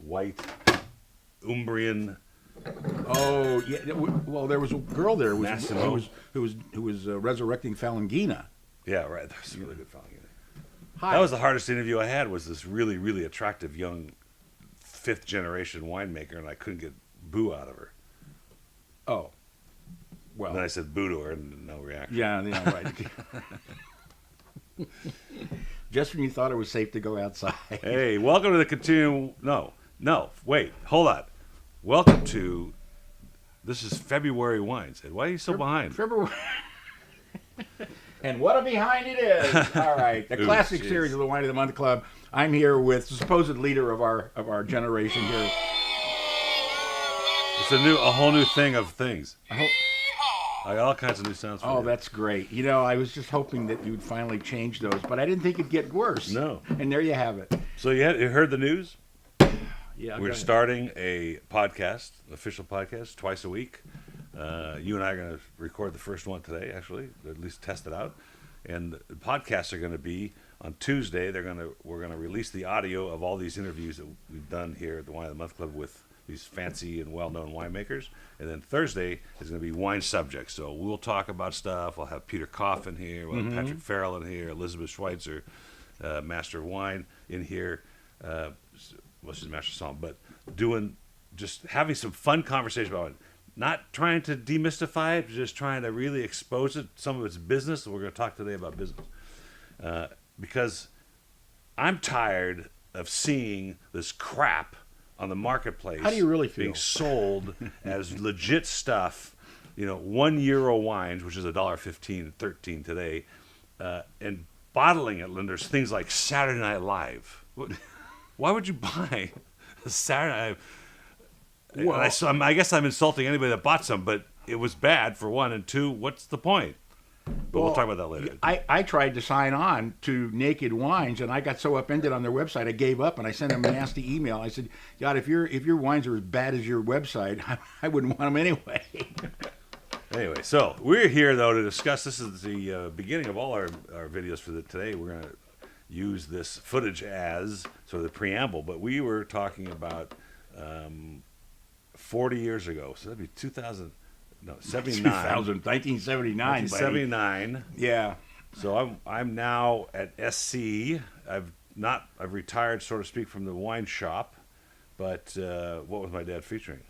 white Umbrian. Oh yeah. Well, there was a girl there Massimo. who was resurrecting Falangina. Yeah, right. That was a really good fellow. Hi. That was the hardest interview I had. Was this really, really attractive young fifth generation winemaker, and I couldn't get boo out of her. Oh. Well. And then I said boo to her, and no reaction. Yeah, right. Just when you thought it was safe to go outside. Hey, welcome to the continuum. No, wait, hold on. Welcome to. This is February Wines. And why are you so behind? February. And what a behind it is! All right, the classic series of the Wine of the Month Club. I'm here with the supposed leader of our generation here. It's a whole new thing of things. I got all kinds of new sounds for you. Oh, that's great. You know, I was just hoping that you'd finally change those, but I didn't think it'd get worse. No. And there you have it. So you heard the news? Yeah. We're starting a podcast, official podcast, twice a week. You and I are going to record the first one today, actually, at least test it out. And the podcasts are going to be on Tuesday. We're going to release the audio of all these interviews that we've done here at the Wine of the Month Club with these fancy and well-known winemakers. And then Thursday is going to be wine subjects. So we'll talk about stuff. We'll have Peter Coffin here. We'll have Patrick Farrell in here. Elizabeth Schweitzer, Master of Wine, in here. Well, she's Master of Song. But just having some fun conversation about it. Not trying to demystify it, just trying to really expose it, some of its business. We're going to talk today about business. Because I'm tired of seeing this crap on the marketplace. How do you really feel? Being sold as legit stuff, €1 wines, which is $1.15, $13 today, and bottling it, Linders, things like Saturday Night Live. Why would you buy a Saturday Night Live? Well, I guess I'm insulting anybody that bought some, but it was bad, for one, and two, what's the point? But we'll talk about that later. I tried to sign on to Naked Wines, and I got so upended on their website, I gave up, and I sent them a nasty email. I said, God, if your wines are as bad as your website, I wouldn't want them anyway. Anyway, so we're here, though, to discuss. This is the beginning of all our videos for today. We're going to use this footage as sort of the preamble, but we were talking about 40 years ago, so that'd be 1979. 1979. Yeah. So I'm now at SC. I've retired, so to speak, from the wine shop. But what was my dad featuring?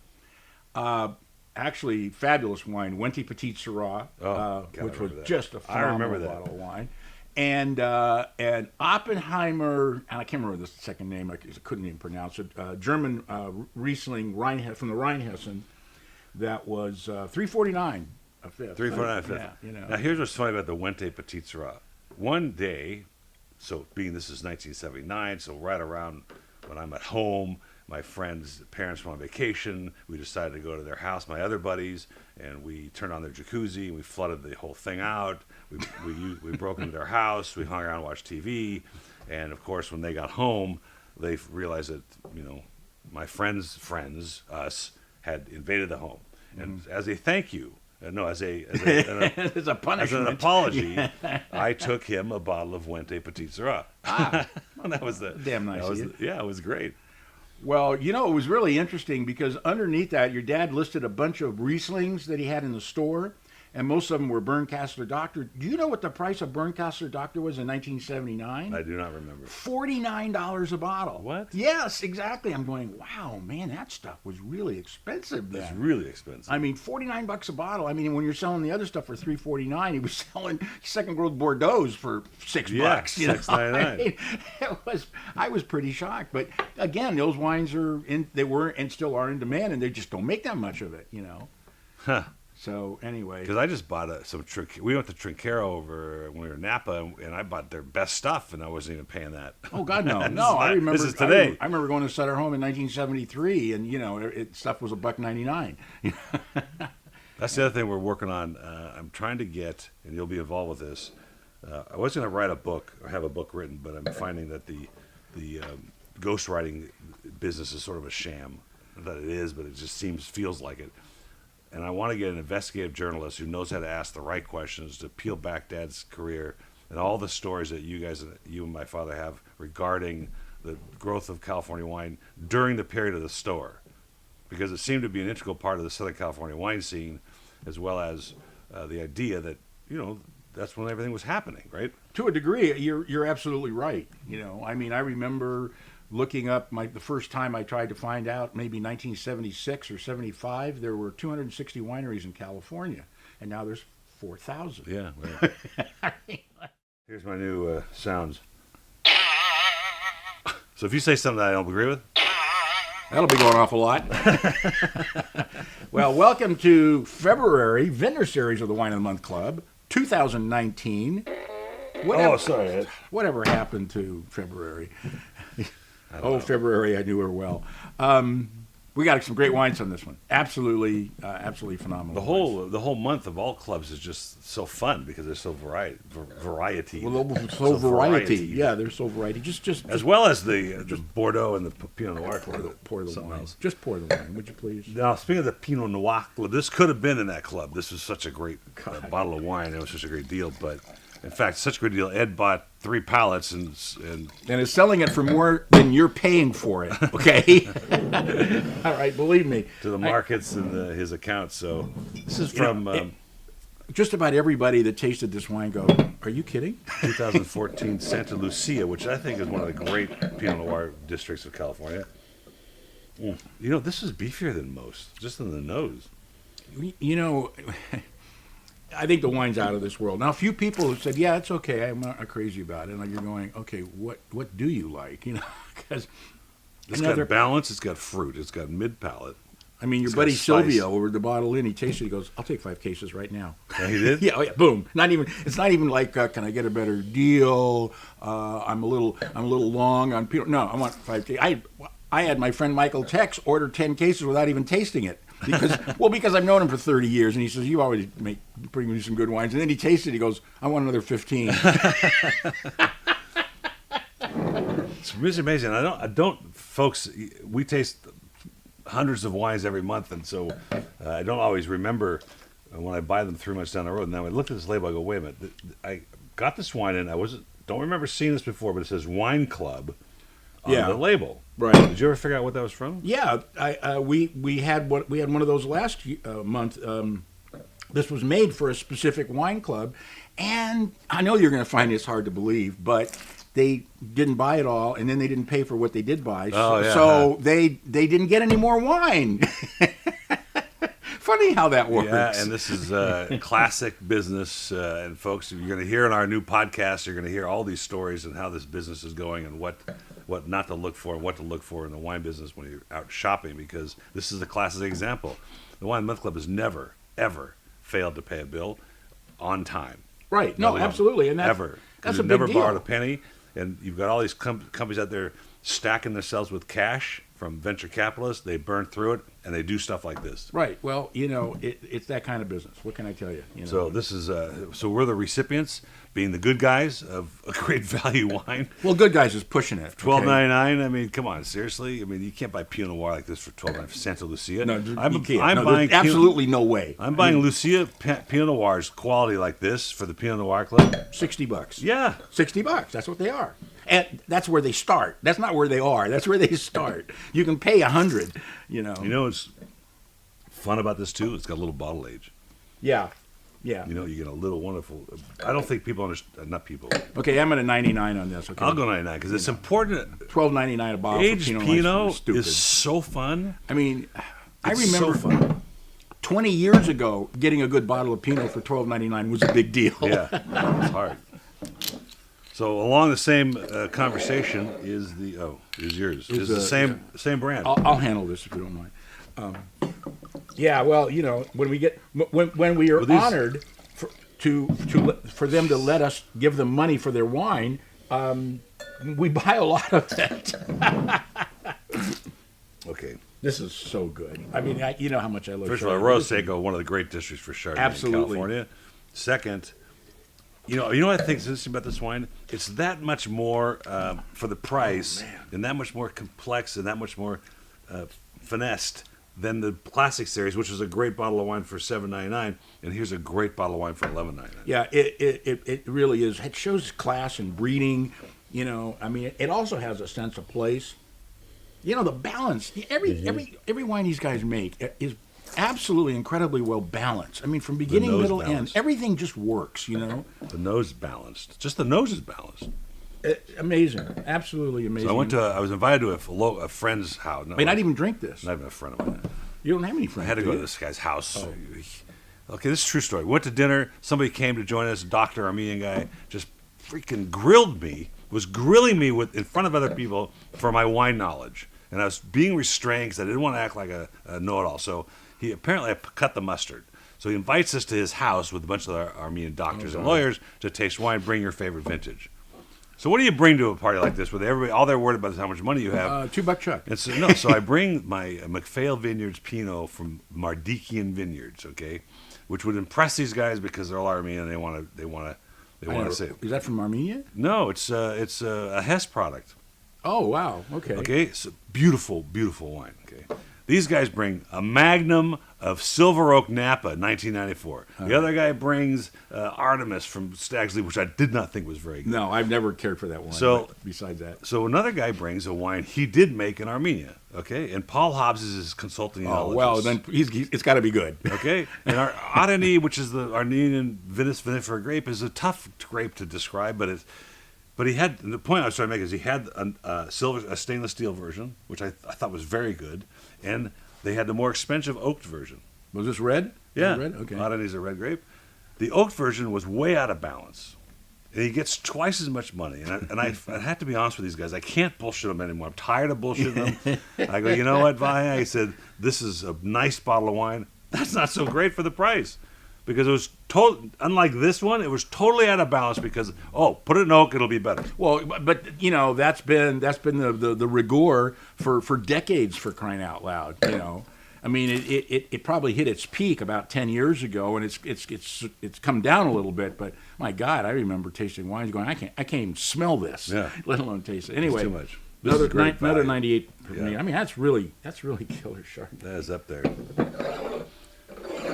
Actually, fabulous wine, Wente Petit Syrah, which was just a phenomenal bottle of wine. And Oppenheimer, and I can't remember the second name, I couldn't even pronounce it, German Riesling from the Rheinhessen, that was $3.49 a fifth. $3.49 a fifth. Yeah, Now, here's what's funny about the Wente Petit Syrah. One day, so being this is 1979, so right around when I'm at home, my friends' parents were on vacation. We decided to go to their house, my other buddies, and we turned on their jacuzzi, and we flooded the whole thing out. We broke into their house. We hung around and watched TV. And, of course, when they got home, they realized that, my friends, us, had invaded the home. And as a thank you, as a punishment. As an apology, I took him a bottle of Wente Petit Syrah. That was damn nice. It was great. Well, it was really interesting because underneath that, your dad listed a bunch of Rieslings that he had in the store, and most of them were Bernkasseler Doctor. Do you know what the price of Bernkasseler Doctor was in 1979? I do not remember. $49 a bottle. What? Yes, exactly. I'm going, wow, man, that stuff was really expensive then. It's really expensive. I mean, $49 a bottle. I mean, when you're selling the other stuff for $3.49, he was selling second world Bordeaux for $6. $6.99. I was pretty shocked. But again, those wines they were and still are in demand, and they just don't make that much of it, Huh. So anyway, because I just bought we went to Trinchero over when we were in Napa, and I bought their best stuff, and I wasn't even paying that. Oh God, no! I remember. This is today. I remember going to Sutter Home in 1973, and stuff was $1.99. That's the other thing we're working on. I'm trying to get, and you'll be involved with this. I was going to write a book or have a book written, but I'm finding that the ghostwriting business is sort of a sham. Not that it is, but it just feels like it. And I want to get an investigative journalist who knows how to ask the right questions to peel back Dad's career and all the stories that you and my father have regarding the growth of California wine during the period of the store, because it seemed to be an integral part of the Southern California wine scene, as well as the idea that, that's when everything was happening, right? To a degree, you're absolutely right. I mean, I remember looking up the first time I tried to find out, maybe 1976 or 75, there were 260 wineries in California, and now there's 4,000. Yeah. Right. Here's my new sounds. So if you say something that I don't agree with, that'll be going off a lot. Well, welcome to February Vintners Series of the Wine of the Month Club, 2019. Sorry. Whatever happened to February? February, I knew her well. We got some great wines on this one. Absolutely phenomenal. The whole month of all clubs is just so fun because they're so variety. Well, so variety. Yeah, they're so variety. Just as well as the Bordeaux and the Pinot Noir club. Pour the wine. Just pour the wine, would you please? Now, speaking of the Pinot Noir club, this could have been in that club. This was such a great bottle of wine. It was such a great deal, but. In fact, such a good deal. Ed bought 3 pallets and is selling it for more than you're paying for it. Okay, all right, believe me. To the markets and his account. So this is from just about everybody that tasted this wine go, "Are you kidding?" 2014 Santa Lucia, which I think is one of the great Pinot Noir districts of California. This is beefier than most, just in the nose. I think the wine's out of this world. Now, a few people have said, "Yeah, it's okay. I'm not crazy about it." And you're going, "Okay, what do you like?" Because it's got balance. It's got fruit. It's got mid palate. I mean, your buddy Silvio ordered the bottle in. He tasted. He goes, "I'll take 5 cases right now." Yeah, he did. Yeah, boom. It's not even like, can I get a better deal? I'm a little long on Pinot. No, I want 5 cases. I had my friend Michael Tex order 10 cases without even tasting it. Because I've known him for 30 years, and he says, "You always bring me some good wines." And then he tasted. He goes, "I want another 15." It's really amazing. I don't, folks. We taste hundreds of wines every month, and so I don't always remember when I buy them 3 months down the road. And then I look at this label, I go, "Wait a minute! I got this wine, and don't remember seeing this before, but it says Wine Club on the label." Right. Did you ever figure out what that was from? Yeah, we had one of those last month. This was made for a specific wine club, and I know you're going to find this hard to believe, but they didn't buy it all, and then they didn't pay for what they did buy, so they didn't get any more wine. Funny how that works. Yeah, and this is classic business. And folks, you're going to hear in our new podcast, you're going to hear all these stories and how this business is going and what not to look for and what to look for in the wine business when you're out shopping, because this is a classic example. The Wine Month Club has never, ever failed to pay a bill on time. Right. No, absolutely. And that's a big deal. Never borrowed a penny. And you've got all these companies out there stacking themselves with cash from venture capitalists. They burn through it, and they do stuff like this. Right. Well, it's that kind of business. What can I tell you? So this is so we're the recipients, being the good guys of a great value wine. Well, good guys is pushing it. $12.99. I mean, come on, seriously. I mean, you can't buy Pinot Noir like this for $12.99 for Santa Lucia. No, I'm you can't. I'm buying absolutely no way. I'm buying Lucia Pinot Noirs quality like this for the Pinot Noir Club. $60. Yeah, $60. That's what they are. And that's where they start. That's not where they are. That's where they start. You can pay $100. You know what's fun about this too? It's got a little bottle age. Yeah. You get a little wonderful. I don't think people understand. Not people. Okay, I'm at a 99 on this. Okay, I'll go 99 because it's important. $12.99 a bottle. Aged for Pinot is so fun. I mean, I It's remember so fun. 20 years ago, getting a good bottle of Pinot for $12.99 was a big deal. Yeah, it's hard. So along the same conversation is yours. Is the same brand. I'll handle this if you don't mind. Yeah, well, when we are honored for them to let us give them money for their wine, we buy a lot of it. Okay. This is so good. I mean, you know how much I love. First of all, Arroyo Seco, one of the great districts for Chardonnay in California. Second, you know what I think is interesting about this wine? It's that much more for the price, and that much more complex, and that much more finessed than the Classic Series, which was a great bottle of wine for $7.99, and here's a great bottle of wine for $11.99. Yeah, it really is. It shows class and breeding. You know, I mean, it also has a sense of place. You know, the balance. Every wine these guys make is absolutely incredibly well balanced. I mean, from beginning, middle, end, everything just works. You know, the nose is balanced. Just the nose is balanced. Amazing, absolutely amazing. So I was invited to a friend's house. No, I mean, I didn't even drink this. Not even a friend of mine. You don't have any friends. I had to go to this guy's house. Oh. Okay, this is a true story. Went to dinner. Somebody came to join us. Dr. Armenian guy just freaking grilled me. Was grilling me in front of other people for my wine knowledge, and I was being restrained because I didn't want to act like a know-it-all. So he apparently cut the mustard. So he invites us to his house with a bunch of Armenian doctors and lawyers to taste wine. Bring your favorite vintage. So what do you bring to a party like this, where all they're worried about is how much money you have? $2 Chuck. And so I bring my MacPhail Vineyards Pinot from Mardikian Vineyards, okay, which would impress these guys because they're all Armenian. They want to say. Is that from Armenia? No, it's a Hess product. Oh wow, okay. Okay, so beautiful wine. Okay, these guys bring a Magnum of Silver Oak Napa, 1994. The other guy brings Artemis from Stag's Leap, which I did not think was very good. No, I've never cared for that wine. So besides that, so another guy brings a wine he did make in Armenia. Okay, and Paul Hobbs is his consulting enologist. Well, then it's got to be good. Okay, and our Arani, which is the Armenian vinifera grape, is a tough grape to describe, but he had, the point I was trying to make is he had a stainless steel version, which I thought was very good, and they had the more expensive oaked version. Was this red? Yeah, red? Okay. Arani's a red grape. The oaked version was way out of balance. And he gets twice as much money. And I have to be honest with these guys. I can't bullshit them anymore. I'm tired of bullshitting them. I go, you know what, Vaya? He said, this is a nice bottle of wine. That's not so great for the price. Because it was unlike this one, it was totally out of balance because, put it in oak, it'll be better. Well, but, you know, that's been the rigor for decades, for crying out loud, you know. I mean, it probably hit its peak about 10 years ago, and it's come down a little bit. But my God, I remember tasting wines going, I can't even smell this, let alone taste it. Anyway, it's too much. Another 98 for me. I mean, that's really killer Chardonnay. That is up there.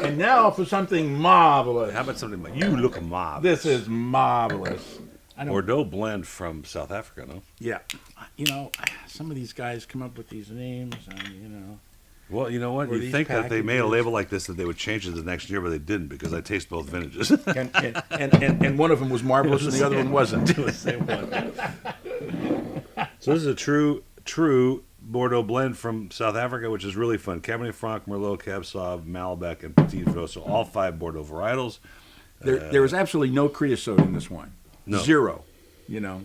And now for something marvelous. How about something? You look marvelous. This is marvelous. Bordeaux blend from South Africa, no? Yeah. You know, some of these guys come up with these names, and you know. Well, you know what? You'd think that they made a label like this that they would change it the next year, but they didn't because I taste both vintages. and one of them was marvelous and the other one wasn't. The same one. So this is a true Bordeaux blend from South Africa, which is really fun. Cabernet Franc, Merlot, Cab Sauv, Malbec, and Petit Verdot. So all 5 Bordeaux varietals. There was absolutely no creosote in this wine. No. Zero. You know.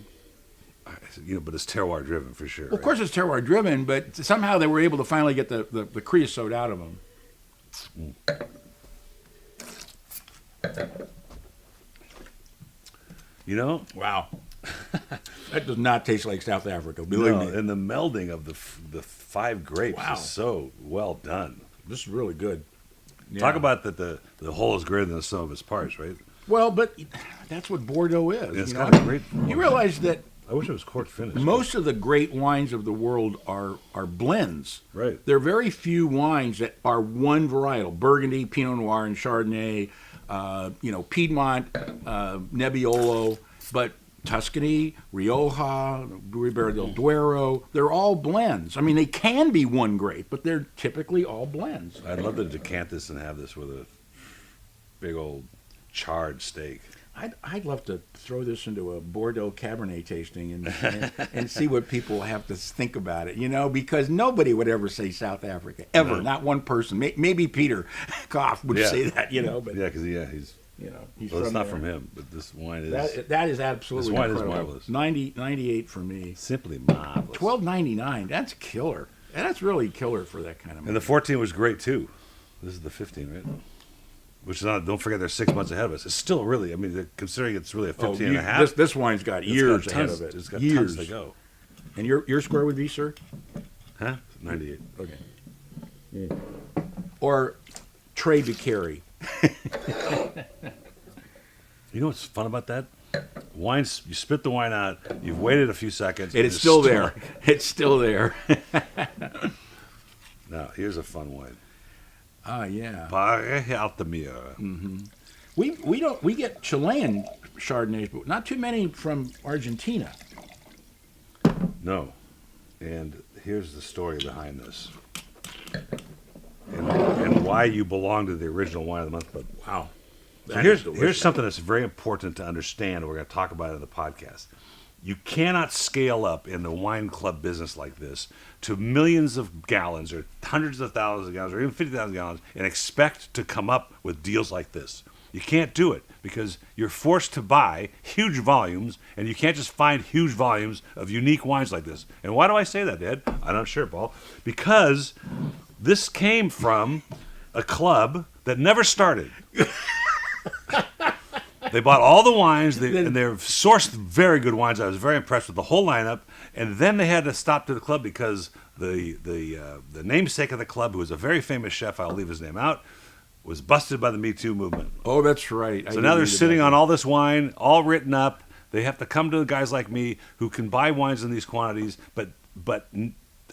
But it's terroir driven for sure. Well, of course, it's terroir driven, but somehow they were able to finally get the creosote out of them. You know, wow, that does not taste like South Africa. Believe me. And the melding of the 5 grapes is so well done. This is really good. Yeah. Talk about that the whole is greater than the sum of its parts, right? Well, but that's what Bordeaux is. It's got a great. You realize that. I wish it was cork finished. Most of the great wines of the world are blends. Right. There are very few wines that are one varietal: Burgundy, Pinot Noir, and Chardonnay. Piedmont, Nebbiolo, but Tuscany, Rioja, Ribera del Duero—they're all blends. I mean, they can be one grape, but they're typically all blends. I'd love to decant this and have this with a big old charred steak. I'd love to throw this into a Bordeaux Cabernet tasting and see what people have to think about it, you know, because nobody would ever say South Africa, ever. No. Not one person. Maybe Peter Koff would say that, you know. But because he's it's not from him, but this wine is. That is absolutely incredible. This wine is marvelous. 98 for me. Simply marvelous. $12.99. That's killer. That's really killer for that kind of money. And the 14 was great, too. This is the 15, right? Which is not, don't forget they're 6 months ahead of us. It's still really, I mean, considering it's really a 15 and a half. This wine's got years ahead of it. It's got years tons to go. And your score would be, sir? Huh? 98. Okay. Yeah. Or Trey Bucari. You know what's fun about that? Wines, you spit the wine out, you've waited a few seconds. And it's still there. It's still there. Now, here's a fun wine. Ah, yeah. Paraje Altamira. Mm-hmm. We get Chilean Chardonnays, but not too many from Argentina. No. And here's the story behind this. And why you belong to the original Wine of the Month Club. Wow. So here's something that's very important to understand. We're going to talk about it in the podcast. You cannot scale up in the wine club business like this to millions of gallons or hundreds of thousands of gallons or even 50,000 gallons and expect to come up with deals like this. You can't do it because you're forced to buy huge volumes, and you can't just find huge volumes of unique wines like this. And why do I say that, Ed? I'm not sure, Paul. Because this came from a club that never started. They bought all the wines, and they've sourced very good wines. I was very impressed with the whole lineup. And then they had to stop to the club because the namesake of the club, who was a very famous chef, I'll leave his name out, was busted by the Me Too movement. Oh, that's right. So now they're sitting on all this wine, all written up. They have to come to guys like me who can buy wines in these quantities, but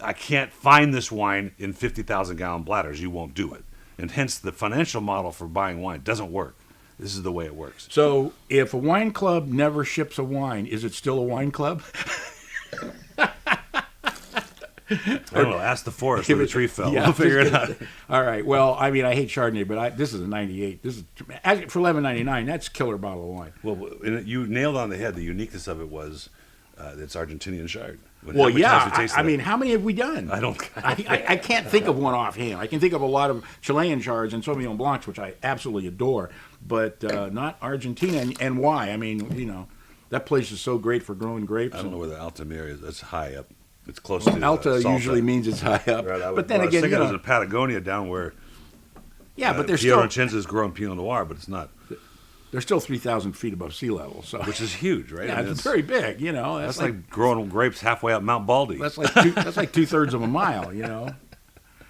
I can't find this wine in 50,000 gallon bladders. You won't do it. And hence the financial model for buying wine doesn't work. This is the way it works. So if a wine club never ships a wine, is it still a wine club? I don't know. Ask the forest where the tree fell. Yeah, we'll figure it out. All right. Well, I mean, I hate Chardonnay, but this is a 98. This is for $11.99. That's a killer bottle of wine. Well, you nailed on the head. The uniqueness of it was it's Argentinian Chard. Well, yeah. I mean, how many have we done? I don't. I can't think of one offhand. I can think of a lot of Chilean Chards and Sauvignon Blancs, which I absolutely adore, but not Argentina. And why? I mean, you know, that place is so great for growing grapes. I don't know where the Altamira is. That's high up. It's close to Alta Salta. usually means it's high up. Right, but then again, it was in Patagonia down where but they're Piero still Vincenzo is growing Pinot Noir, but it's not. They're still 3,000 feet above sea level, so which is huge, right? Yeah, I mean, it's very big. You know, that's like growing grapes halfway up Mount Baldy. That's like 2/3 of a mile. You know.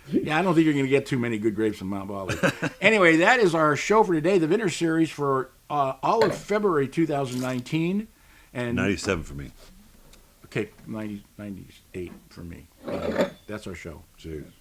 Yeah, I don't think you're going to get too many good grapes in Mount Baldy. Anyway, that is our show for today, the Vintners Series for all of February 2019, and 97 for me. Okay, 98 for me. That's our show. Cheers.